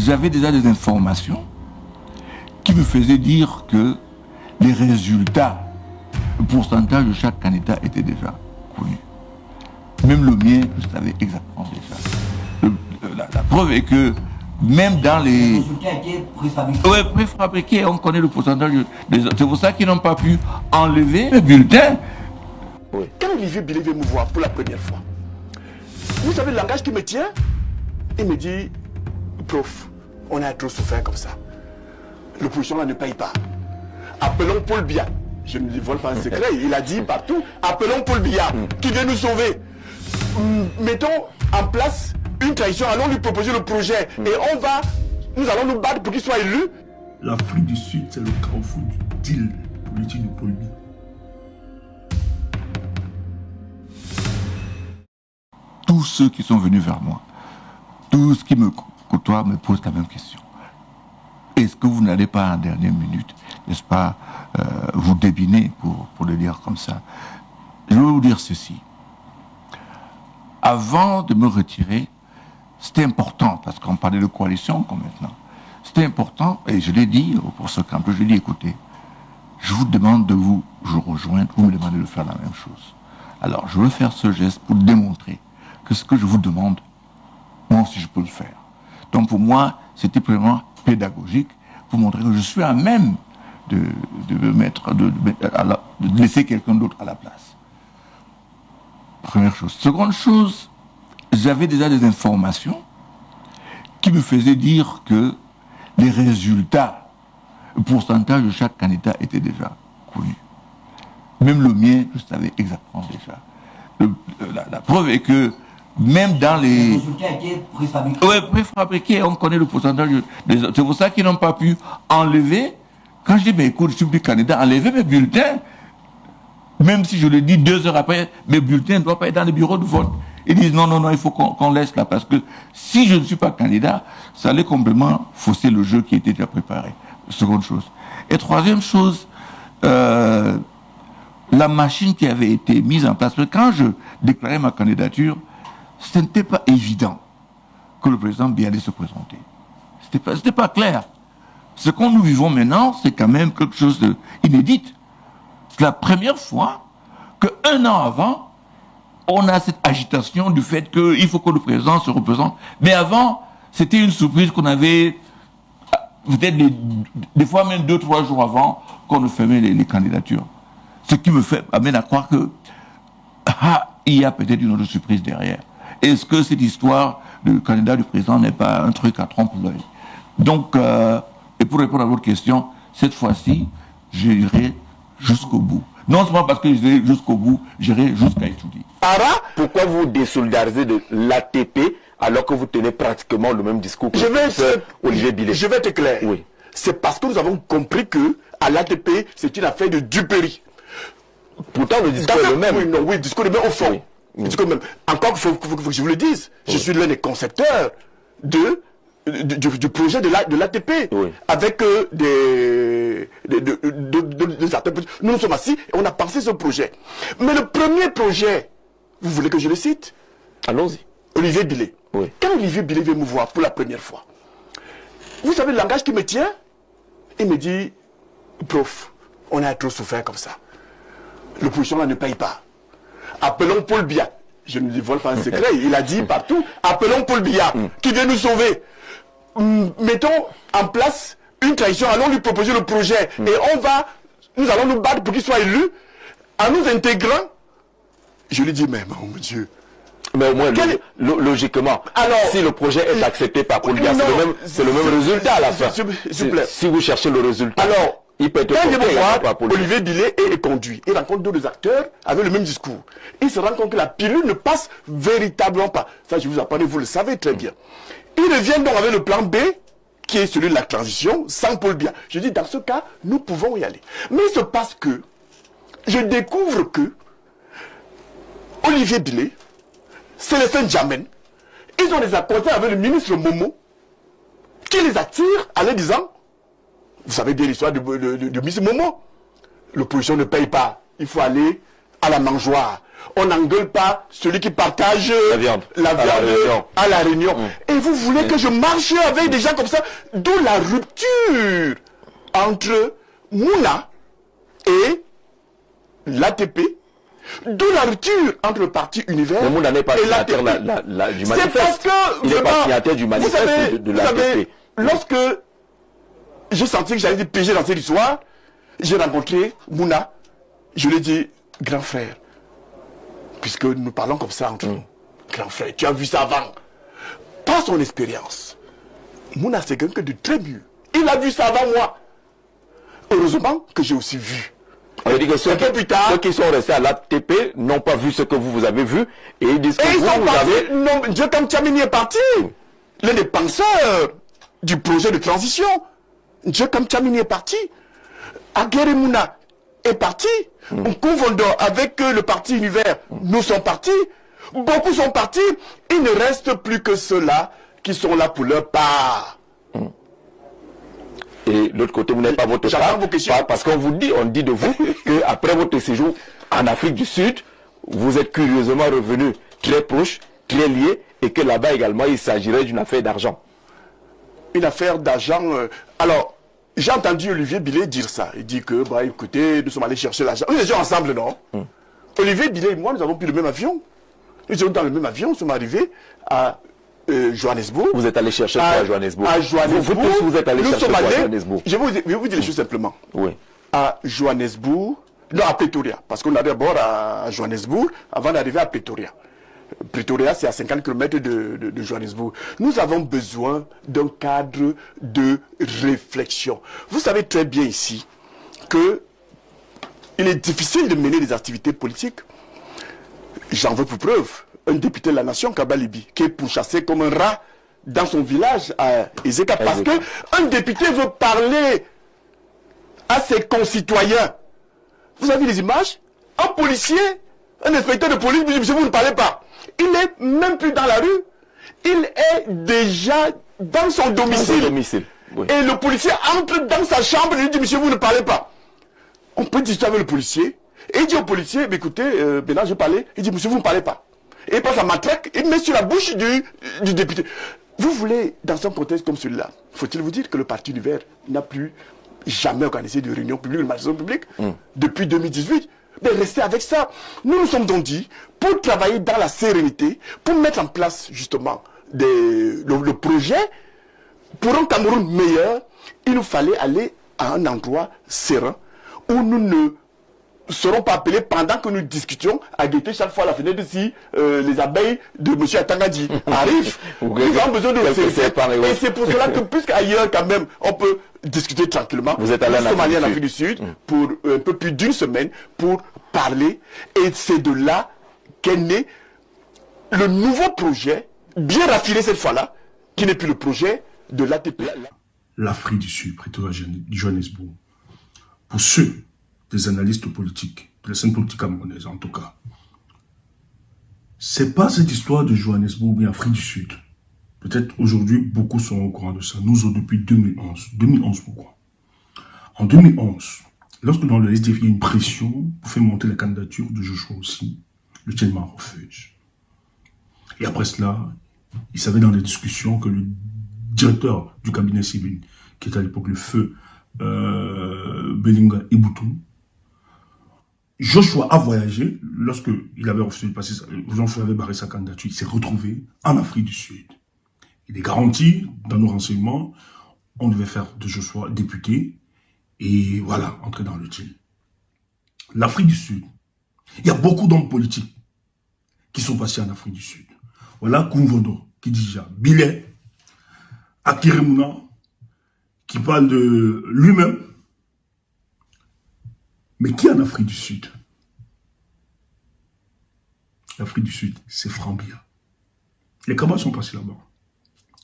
j'avais déjà des informations qui me faisaient dire que les résultats, le pourcentage de chaque candidat était déjà connu. Même le mien, je savais exactement déjà. La preuve est que même dans les résultats étaient préfabriqués. Ouais, préfabriqués, on connaît le pourcentage des autres. C'est pour ça qu'ils n'ont pas pu enlever le bulletin. Oui. Quand Olivier Billet vient me voir pour la première fois, vous savez le langage qui me tient? Il me dit, prof, on a trop souffert comme ça. L'opposition là ne paye pas. Appelons Paul Biya. Je ne dévoile pas un secret, il a dit partout, appelons Paul Biya, qui vient nous sauver. Mettons en place une trahison, allons lui proposer le projet et nous allons nous battre pour qu'il soit élu. L'Afrique du Sud, c'est le carrefour du deal politique de Paul Biya. Tous ceux qui sont venus vers moi, tous qui me côtoient me posent la même question. Est-ce que vous n'allez pas en dernière minute, n'est-ce pas, vous débiner, pour le dire comme ça? Je vais vous dire ceci. Avant de me retirer, c'était important, parce qu'on parlait de coalition comme maintenant. C'était important, et je l'ai dit pour ce camp, je lui ai dit, écoutez, je vous demande de vous rejoindre, vous me demandez de faire la même chose. Alors, je veux faire ce geste pour démontrer que ce que je vous demande, moi aussi je peux le faire. Donc pour moi, c'était vraiment pédagogique pour montrer que je suis à même de laisser quelqu'un d'autre à la place. Première chose. Seconde chose, j'avais déjà des informations qui me faisaient dire que les résultats, le pourcentage de chaque candidat était déjà connu. Même le mien, je savais exactement déjà. La preuve est que même dans les résultats étaient préfabriqués. Ouais, préfabriqués, on connaît le pourcentage des autres. C'est pour ça qu'ils n'ont pas pu enlever. Quand je dis, mais écoute, je suis plus candidat, enlever mes bulletins. Même si je le dis 2 heures après, mes bulletins ne doivent pas être dans les bureaux de vote. Ils disent non, il faut qu'on laisse là, parce que si je ne suis pas candidat, ça allait complètement fausser le jeu qui était déjà préparé. Seconde chose. Et troisième chose, la machine qui avait été mise en place. Parce que quand je déclarais ma candidature, ce n'était pas évident que le président Biya allait se présenter. C'était pas clair. Ce qu'on nous vivons maintenant, c'est quand même quelque chose d'inédit. C'est la première fois qu'un an avant, on a cette agitation du fait qu'il faut que le président se représente. Mais avant, c'était une surprise qu'on avait, peut-être des fois même 2-3 jours avant qu'on ne fermait les candidatures. Ce qui m'amène à croire que il y a peut-être une autre surprise derrière. Est-ce que cette histoire de candidat du président n'est pas un truc à trompe-l'œil? Donc, et pour répondre à votre question, cette fois-ci, j'irai jusqu'au bout. Non seulement parce que j'irai jusqu'au bout, j'irai jusqu'à étudier. Pourquoi vous désolidarisez de l'ATP alors que vous tenez pratiquement le même discours que Olivier Billet? Je vais être clair. Oui. C'est parce que nous avons compris que à l'ATP, c'est une affaire de duperie. Pourtant, le discours est le même. Oui, le discours est le même au fond. Oui. Le discours est le même. Encore qu'il faut que je vous le dise, je suis l'un des concepteurs du projet de l'ATP, avec des acteurs. Nous nous sommes assis et on a pensé ce projet. Mais le premier projet, vous voulez que je le cite? Allons-y. Olivier Billet. Oui. Quand Olivier Billet vient me voir pour la première fois, vous savez le langage qui me tient? Il me dit, prof, on a trop souffert comme ça. L'opposition là ne paye pas. Appelons Paul Biya. Je ne dévoile pas un secret, il a dit partout, appelons Paul Biya, qui vient nous sauver. Mettons en place une trahison, allons lui proposer le projet et nous allons nous battre pour qu'il soit élu, en nous intégrant. Je lui dis, mais mon Dieu. Mais au moins, logiquement, alors, si le projet est accepté par Paul Biya, c'est le même résultat à la fin. S'il vous plaît. Si vous cherchez le résultat, alors, il peut être quand je vais voir Olivier Billet et conduit, il rencontre d'autres acteurs avec le même discours. Il se rend compte que la pilule ne passe véritablement pas. Ça, je vous apprends, vous le savez très bien. Il revient donc avec le plan B, qui est celui de la transition, sans Paul Biya. Je dis, dans ce cas, nous pouvons y aller. Mais il se passe que, je découvre que, Olivier Billet, Célestin Djamène, ils ont des accords avec le ministre Momo, qui les attire en leur disant, vous savez bien l'histoire de ministre Momo, l'opposition ne paye pas, il faut aller à la mangeoire. on n'engueule pas celui qui partage la viande à la réunion. Et vous voulez que je marche avec des gens comme ça? D'où la rupture entre Mouna et l'ATP. D'où la rupture entre le parti Univers et Mouna n'est pas signataire du manifeste. C'est parce que il n'est pas signataire du manifeste de l'ATP. Lorsque j'ai senti que j'allais piéger dans cette histoire, j'ai rencontré Mouna. Je lui ai dit, grand frère, puisque nous parlons comme ça entre nous, grand frère, tu as vu ça avant. Par son expérience, Mouna c'est quelqu'un de très mieux. Il a vu ça avant moi. Heureusement que j'ai aussi vu. On veut dire que ceux qui sont restés à l'ATP n'ont pas vu ce que vous avez vu et ils disent que vous avez... Non, Djokam Tchamini est parti. L'un des penseurs du projet de transition. Djokam Tchamini est parti. Aguerre Mouna est parti. Nkovondo avec le parti Univers, nous sommes partis. Beaucoup sont partis. Il ne reste plus que ceux-là qui sont là pour leur part. Et de l'autre côté, vous n'avez pas votre part, parce qu'on dit de vous qu'après votre séjour en Afrique du Sud, vous êtes curieusement revenu très proche, très lié, et que là-bas également, il s'agirait d'une affaire d'argent. Une affaire d'argent. Alors, j'ai entendu Olivier Billet dire ça. Il dit que, bah, écoutez, nous sommes allés chercher l'argent. Nous étions ensemble, non? Olivier Billet et moi, nous avons pris le même avion. Nous étions dans le même avion, nous sommes arrivés à Johannesburg. Vous êtes allé chercher quoi à Johannesburg? À Johannesburg. Vous êtes allé chercher quoi à Johannesburg? Je vais vous dire les choses simplement. Oui. À Johannesburg, non, à Pretoria. Parce qu'on allait d'abord à Johannesburg avant d'arriver à Pretoria. Pretoria, c'est à 50 km de Johannesburg. Nous avons besoin d'un cadre de réflexion. Vous savez très bien ici que il est difficile de mener des activités politiques. J'en veux pour preuve un député de la nation, Kabalibi, qui est pourchassé comme un rat dans son village à Ezeka, parce qu'un député veut parler à ses concitoyens. Vous avez les images? Un policier, un inspecteur de police, monsieur, vous ne parlez pas. Il n'est même plus dans la rue. Il est déjà dans son domicile. Oui. Et le policier entre dans sa chambre et lui dit, monsieur, vous ne parlez pas. On peut discuter avec le policier. Et il dit au policier, écoutez, maintenant je parlais. Il dit, monsieur, vous ne parlez pas. Et il passe la matraque, il met sur la bouche du député. Vous voulez, dans un contexte comme celui-là, faut-il vous dire que le Parti Univers n'a plus jamais organisé de réunion publique, de manifestation publique, depuis 2018. Mais restez avec ça. Nous nous sommes donc dit, pour travailler dans la sérénité, pour mettre en place justement le projet, pour un Cameroun meilleur, il nous fallait aller à un endroit serein, où nous ne seront pas appelés pendant que nous discutions à guetter chaque fois à la fenêtre si les abeilles de M. Atangadi arrivent. Nous avons besoin de le. Et c'est pour cela que, puisqu'ailleurs quand même, on peut discuter tranquillement. Vous êtes allé en Afrique du Sud pour un peu plus d'une semaine pour parler. Et c'est de là qu'est né le nouveau projet, bien raffiné cette fois-là, qui n'est plus le projet de l'ATP. L'Afrique du Sud, Pretoria, Johannesburg. Pour ceux des analystes politiques, de la scène politique camerounaise en tout cas, c'est pas cette histoire de Johannesburg ou bien Afrique du Sud. Peut-être aujourd'hui, beaucoup sont au courant de ça. Nous, depuis 2011. 2011, pourquoi? En 2011, lorsque dans le SDF, il y a une pression pour faire monter la candidature de Joshua aussi, le Tchelman refuse. Et après cela, il savait dans les discussions que le directeur du cabinet civil, qui était à l'époque le feu Belinga Ibutu, Joshua a voyagé lorsque il avait refusé de passer, Joshua avait barré sa candidature, il s'est retrouvé en Afrique du Sud. Il est garanti, dans nos renseignements, on devait faire de Joshua député, et voilà, entrer dans le deal. L'Afrique du Sud, il y a beaucoup d'hommes politiques qui sont passés en Afrique du Sud. Voilà Kumvondo, qui dit déjà, Billet, Akiremuna, qui parle de lui-même. Mais qui est en Afrique du Sud? L'Afrique du Sud, c'est Frambia. Les Kabas sont passés là-bas.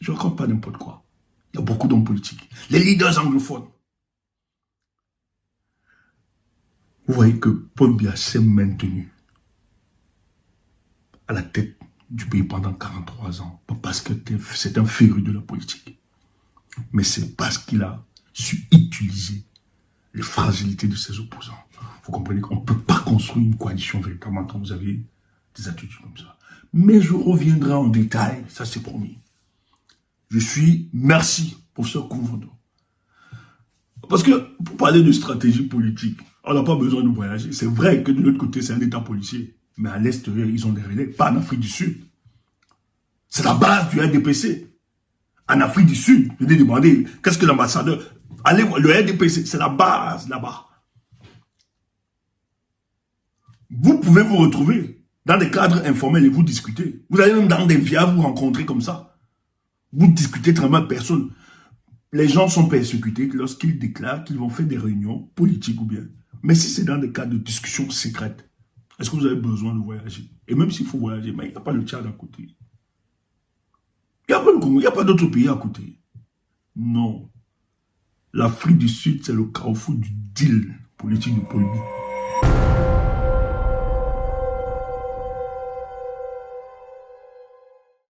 Je ne raconte pas n'importe quoi. Il y a beaucoup d'hommes politiques. Les leaders anglophones. Vous voyez que Paul Biya s'est maintenu à la tête du pays pendant 43 ans. Pas parce que c'est un féru de la politique. Mais c'est parce qu'il a su utiliser les fragilités de ses opposants. Vous comprenez qu'on ne peut pas construire une coalition véritablement quand vous avez des attitudes comme ça. Mais je reviendrai en détail, ça c'est promis. Je suis, merci, professeur Kouvando. Parce que, pour parler de stratégie politique, on n'a pas besoin de voyager. C'est vrai que de l'autre côté, c'est un état policier. Mais à l'Est, ils ont des relais, pas en Afrique du Sud. C'est la base du RDPC. En Afrique du Sud, je vais demander, qu'est-ce que l'ambassadeur... Allez, le RDPC, c'est la base là-bas. Vous pouvez vous retrouver dans des cadres informels et vous discuter. Vous allez même dans des vias vous rencontrer comme ça. Vous discutez très mal, personne. Les gens sont persécutés lorsqu'ils déclarent qu'ils vont faire des réunions politiques ou bien. Mais si c'est dans des cas de discussion secrète, est-ce que vous avez besoin de voyager? Et même s'il faut voyager, mais il n'y a pas le Tchad à côté. Il n'y a pas le Congo, il n'y a pas d'autres pays à côté. Non. L'Afrique du Sud, c'est le carrefour du deal politique de Paul Biya.